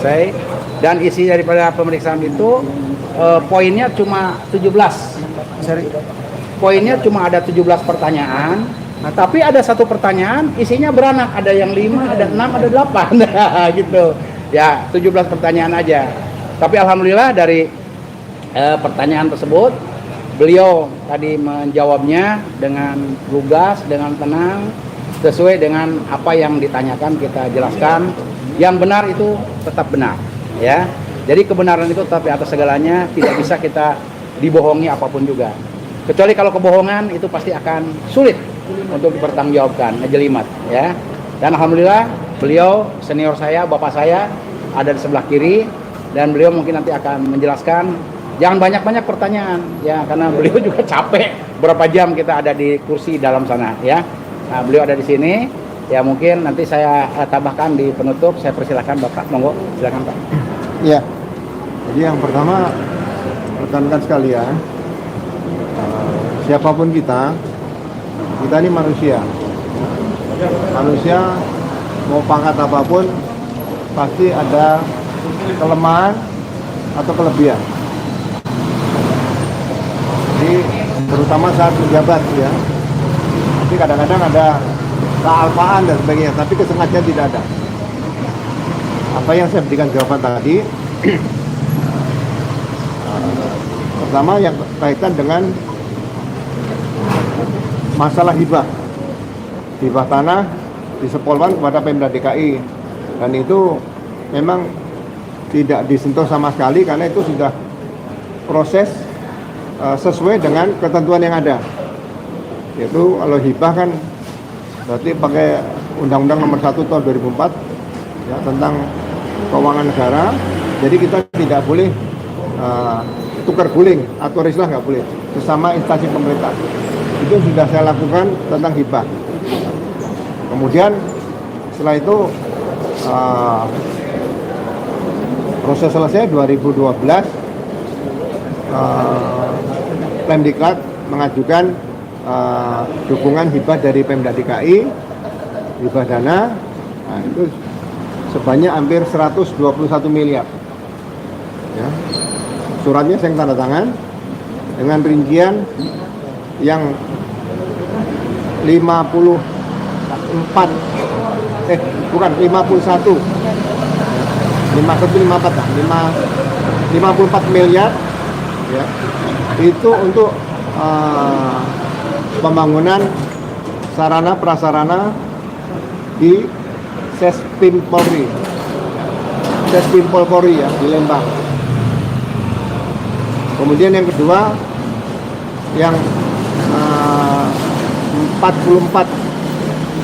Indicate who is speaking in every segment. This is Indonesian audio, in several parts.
Speaker 1: selesai. Dan isi daripada pemeriksaan itu poinnya cuma 17. Poinnya cuma ada 17 pertanyaan. Nah, tapi ada satu pertanyaan isinya beranak, ada yang 5, ada 6, ada 8 gitu. Ya, 17 pertanyaan aja. Tapi alhamdulillah dari pertanyaan tersebut beliau tadi menjawabnya dengan lugas, dengan tenang, sesuai dengan apa yang ditanyakan kita jelaskan. Yang benar itu tetap benar, ya. Jadi kebenaran itu tetap di atas segalanya, tidak bisa kita dibohongi apapun juga. Kecuali kalau kebohongan itu pasti akan sulit untuk dipertanggungjawabkan, ngejelimet, ya. Dan alhamdulillah beliau senior saya, bapak saya ada di sebelah kiri, dan beliau mungkin nanti akan menjelaskan. Jangan banyak-banyak pertanyaan, ya, karena beliau juga capek. Berapa jam kita ada di kursi dalam sana, ya. Nah, beliau ada di sini, ya, mungkin nanti saya tambahkan di penutup. Saya persilahkan Bapak, monggo, silakan Pak.
Speaker 2: Ya, jadi yang pertama, rekan-rekan sekalian, siapapun kita ini manusia. Manusia mau pangkat apapun pasti ada kelemahan atau kelebihan. Jadi terutama saat menjabat, ya. Tapi kadang-kadang ada kealpaan dan sebagainya, tapi kesengajaan tidak ada. Apa yang saya berikan jawaban tadi, pertama yang kaitan dengan masalah hibah tanah di Sepolwan kepada Pemda DKI, dan itu memang tidak disentuh sama sekali karena itu sudah proses sesuai dengan ketentuan yang ada. Yaitu kalau hibah kan berarti pakai Undang-Undang Nomor 1 Tahun 2004, ya, tentang keuangan negara. Jadi kita tidak boleh tukar guling atau rislah, nggak boleh sesama instansi pemerintah. Itu sudah saya lakukan tentang hibah. Kemudian setelah itu proses selesai 2012, Pemdiklat mengajukan dukungan hibah dari Pemda DKI, hibah dana, nah, itu sebanyak hampir 121 miliar. Ya. Suratnya saya tanda tangan dengan rincian yang 51 54 miliar, ya, itu untuk pembangunan sarana prasarana di Sespim Polri, ya, di Lembang. Kemudian yang kedua, yang 44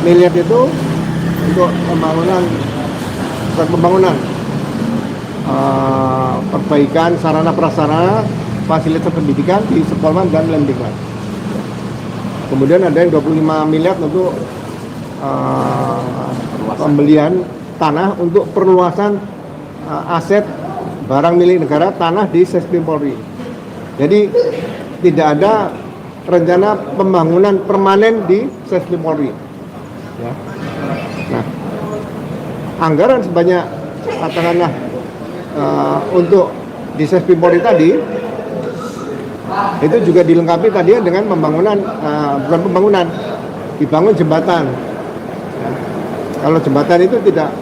Speaker 2: miliar itu untuk pembangunan perbaikan sarana prasarana fasilitas pendidikan di Sepolwan dan Lemdiklat. Kemudian ada yang 25 miliar untuk pembelian tanah untuk perluasan aset barang milik negara, tanah di Sespim Polri. Jadi tidak ada rencana pembangunan permanen di Sespim Polri. Ya. Nah, anggaran sebanyak katakanlah untuk di Sespim Polri tadi itu juga dilengkapi tadi dengan pembangunan, bukan pembangunan, dibangun jembatan. Ya. Kalau jembatan itu tidak,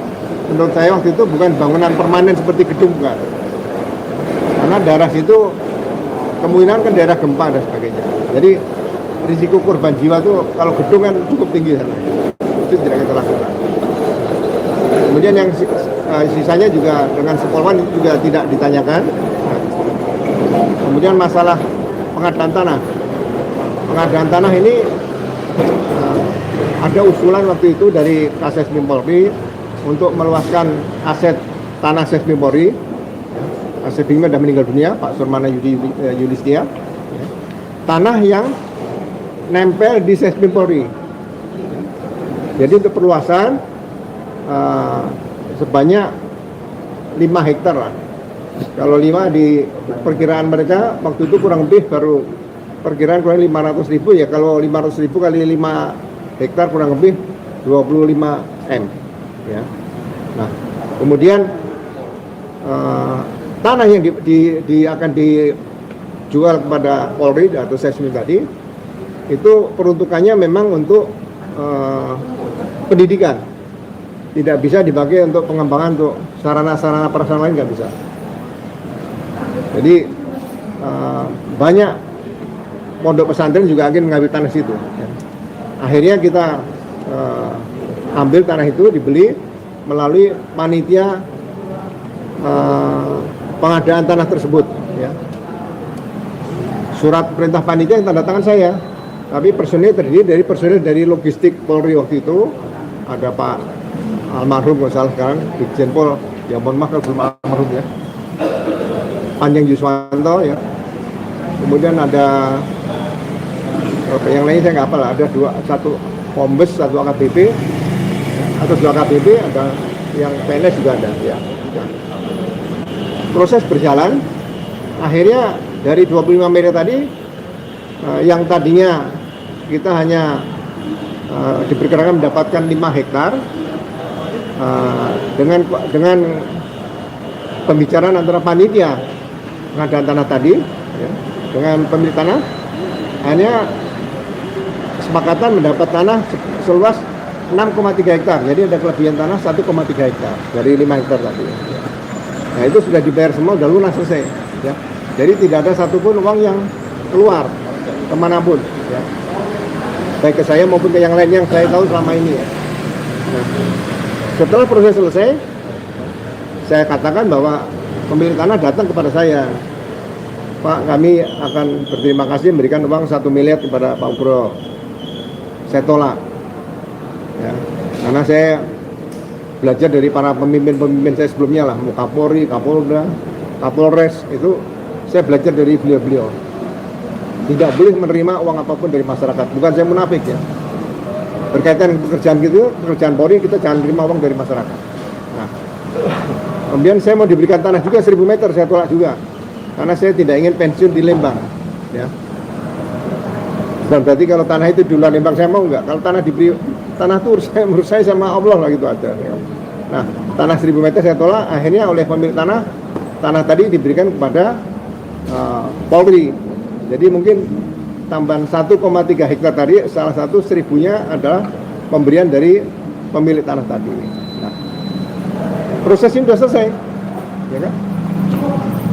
Speaker 2: menurut saya waktu itu bukan bangunan permanen seperti gedung, bukan. Karena daerah situ kemungkinan kan daerah gempa dan sebagainya. Jadi risiko korban jiwa itu kalau gedung kan cukup tinggi sana. Itu tidak kita lakukan. Kemudian yang sisanya juga dengan Sepolwan itu juga tidak ditanyakan. Kemudian masalah pengadaan tanah. Pengadaan tanah ini ada usulan waktu itu dari Kasesbim Polri untuk meluaskan aset tanah Sespim Polri. Kasesbimnya sudah meninggal dunia, Pak Surmana Yudhistia. Tanah yang nempel di Sespim Polri. Jadi untuk perluasan sebanyak 5 hektar lah. Kalau 5 di perkiraan mereka waktu itu kurang lebih baru perkiraan kurang 500.000 ya. Kalau 500.000 kali 5 hektar kurang lebih 25 M. Ya. Nah, kemudian tanah yang akan dijual kepada Polri atau Sesmin tadi itu peruntukannya memang untuk pendidikan, tidak bisa dipakai untuk pengembangan untuk sarana-sarana prasarana lain, nggak bisa. Jadi banyak pondok pesantren juga akan mengambil tanah situ. Akhirnya kita ambil tanah itu, dibeli melalui panitia pengadaan tanah tersebut. Ya. Surat perintah panitia yang tanda tangan saya, tapi personil terdiri dari personil dari logistik Polri waktu itu. Ada Pak almarhum, nggak salah sekarang, Dirjen Pol, ya mohon maaf kalau belum almarhum ya, Panjang Yuswanto ya. Kemudian ada yang lain saya nggak hafal, ada satu Kombes, satu AKBP, atau 2 AKBP, ada yang PNS juga ada ya. Proses berjalan, akhirnya dari 25 miliar tadi yang tadinya kita hanya diperkirakan mendapatkan 5 hektar dengan pembicaraan antara panitia pengadaan tanah tadi ya, dengan pemilik tanah, hanya kesepakatan mendapat tanah seluas 6,3 hektar. Jadi ada kelebihan tanah 1,3 hektar dari 5 hektar tadi. Nah itu sudah dibayar semua, udah lunas, selesai ya. Jadi tidak ada satupun uang yang keluar kemanapun ya, baik ke saya maupun ke yang lain yang saya tahu selama ini ya. Nah, setelah proses selesai, saya katakan bahwa pemilik tanah datang kepada saya, Pak, kami akan berterima kasih memberikan uang 1 miliar kepada Pak Ugro. Saya tolak ya, karena saya belajar dari para pemimpin-pemimpin saya sebelumnya lah, Kapolri, Kapolda, Kapolres, itu saya belajar dari beliau-beliau. Tidak boleh menerima uang apapun dari masyarakat. Bukan saya munafik ya. Berkaitan pekerjaan gitu, pekerjaan Polri, kita jangan terima uang dari masyarakat. Nah, kemudian saya mau diberikan tanah juga 1000 meter, saya tolak juga. Karena saya tidak ingin pensiun di Lembang. Ya. Dan berarti kalau tanah itu di luar Lembang saya mau enggak. Kalau tanah diberi, tanah itu menurut saya sama Allah lah gitu aja. Ya. Nah, tanah 1000 meter saya tolak. Akhirnya oleh pemilik tanah tadi diberikan kepada Polri. Jadi mungkin tambahan 1,3 hektar tadi, salah satu 1000-nya adalah pemberian dari pemilik tanah tadi. Nah, proses ini sudah selesai, ya kan?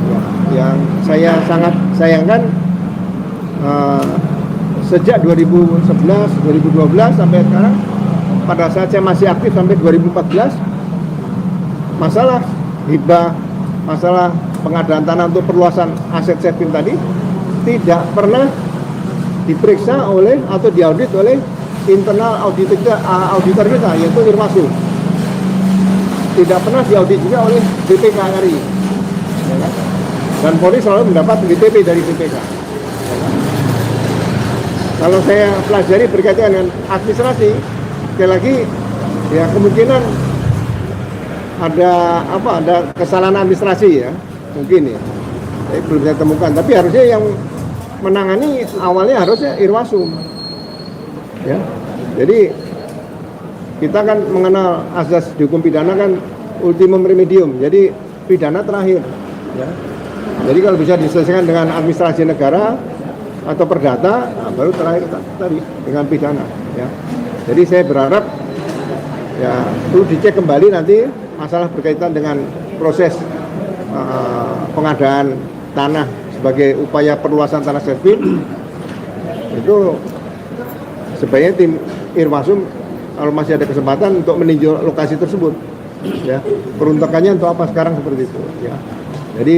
Speaker 2: Ya, yang saya sangat sayangkan sejak 2011, 2012 sampai sekarang, pada saat saya masih aktif sampai 2014, masalah hibah, masalah pengadaan tanah untuk perluasan aset Sesbim tadi tidak pernah diperiksa oleh atau diaudit oleh internal auditor kita, yaitu Irwasum. Tidak pernah diaudit juga oleh BPK RI. Ya kan? Dan Polri selalu mendapat BTP dari BPK. Ya kan? Kalau saya pelajari berkaitan dengan administrasi, sekali lagi ya kemungkinan ada kesalahan administrasi ya, mungkin ya. Tapi belum saya temukan. Tapi harusnya yang menangani awalnya harusnya Irwasum. Ya. Jadi kita kan mengenal asas di hukum pidana kan ultimum remedium. Jadi pidana terakhir. Ya. Jadi kalau bisa diselesaikan dengan administrasi negara atau perdata, nah baru terakhir tadi dengan pidana. Ya. Jadi saya berharap ya perlu dicek kembali nanti masalah berkaitan dengan proses pengadaan tanah sebagai upaya perluasan tanah Sesbim. Itu sebaiknya tim Irwasum kalau masih ada kesempatan untuk meninjau lokasi tersebut, ya peruntukannya untuk apa sekarang seperti itu, ya. Jadi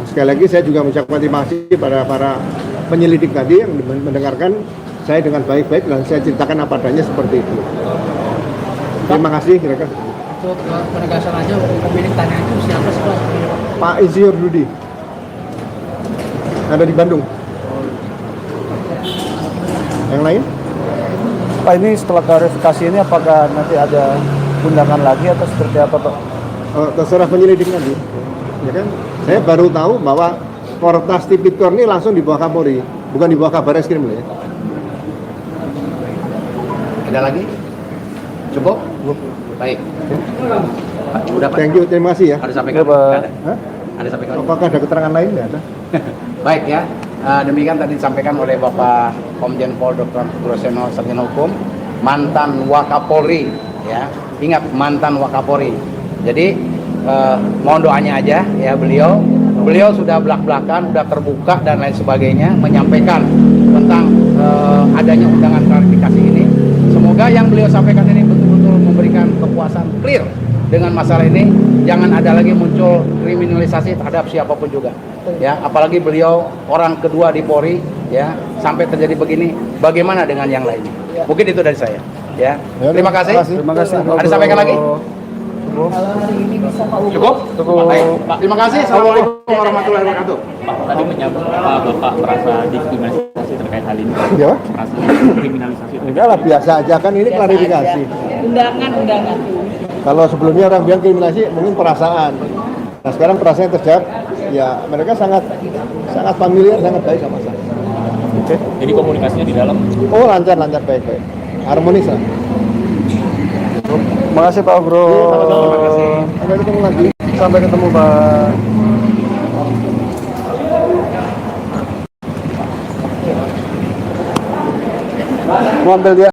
Speaker 2: sekali lagi saya juga mengucapkan terima kasih pada para penyelidik tadi yang mendengarkan saya dengan baik-baik dan saya ceritakan apa adanya seperti itu. Terima kasih. Kira-kira
Speaker 3: untuk penegasan aja, pemilik tanah itu siapa sih Pak?
Speaker 2: Pak Insinyur Rudi, ada di Bandung. Yang lain?
Speaker 4: Pak, ini setelah klarifikasi ini apakah nanti ada undangan lagi atau seperti apa Pak?
Speaker 2: Terserah penyelidik nanti. Ya kan? Saya baru tahu bahwa Kortas Tipikor ini langsung di bawah Kapolri, bukan di bawah Kabareskrim ya.
Speaker 1: Ada lagi? Cukup? Baik. Pak, udah Pak.
Speaker 2: Thank you, terima kasih ya.
Speaker 1: Ada sampaikan?
Speaker 4: Iya, Pak.
Speaker 1: Nggak ada.
Speaker 2: Hah?
Speaker 1: Ada sampaikan?
Speaker 2: Apakah ada keterangan lain? Nggak ada.
Speaker 1: Baik ya, demikian tadi disampaikan oleh Bapak Komjen Pol Dr. Groseno Sarjana Hukum, mantan Wakapolri, ya. Ingat, mantan Wakapolri. Jadi mohon doanya aja ya, beliau sudah belak-belakan, sudah terbuka dan lain sebagainya, menyampaikan tentang adanya undangan klarifikasi ini. Semoga yang beliau sampaikan ini betul-betul memberikan kepuasan clear dengan masalah ini. Jangan ada lagi muncul kriminalisasi terhadap siapapun juga, ya. Apalagi beliau orang kedua di Polri, ya. Sampai terjadi begini, bagaimana dengan yang lainnya? Mungkin itu dari saya, ya. Terima kasih.
Speaker 4: Terima kasih.
Speaker 1: Ada sampaikan lagi? Cukup? Baik. Terima kasih. Assalamualaikum warahmatullahi wabarakatuh.
Speaker 5: Pak, tadi menyambut Bapak merasa diskriminasi terkait hal ini.
Speaker 2: Ya, Pak?
Speaker 5: Merasa diskriminalisasi.
Speaker 2: Enggak lah, biasa aja kan ini klarifikasi.
Speaker 6: Undangan.
Speaker 2: Kalau sebelumnya orang bilang kriminalisasi mungkin perasaan. Nah sekarang perasaan terjawab, ya mereka sangat familiar, sangat baik sama saya.
Speaker 5: Oke. Jadi komunikasinya di dalam.
Speaker 2: Oh lancar baik, harmonis lah.
Speaker 4: Terima kasih Pak Bro.
Speaker 2: Sama-sama, terima kasih. Sampai ketemu lagi.
Speaker 4: Sampai ketemu Pak. Mau ambil dia.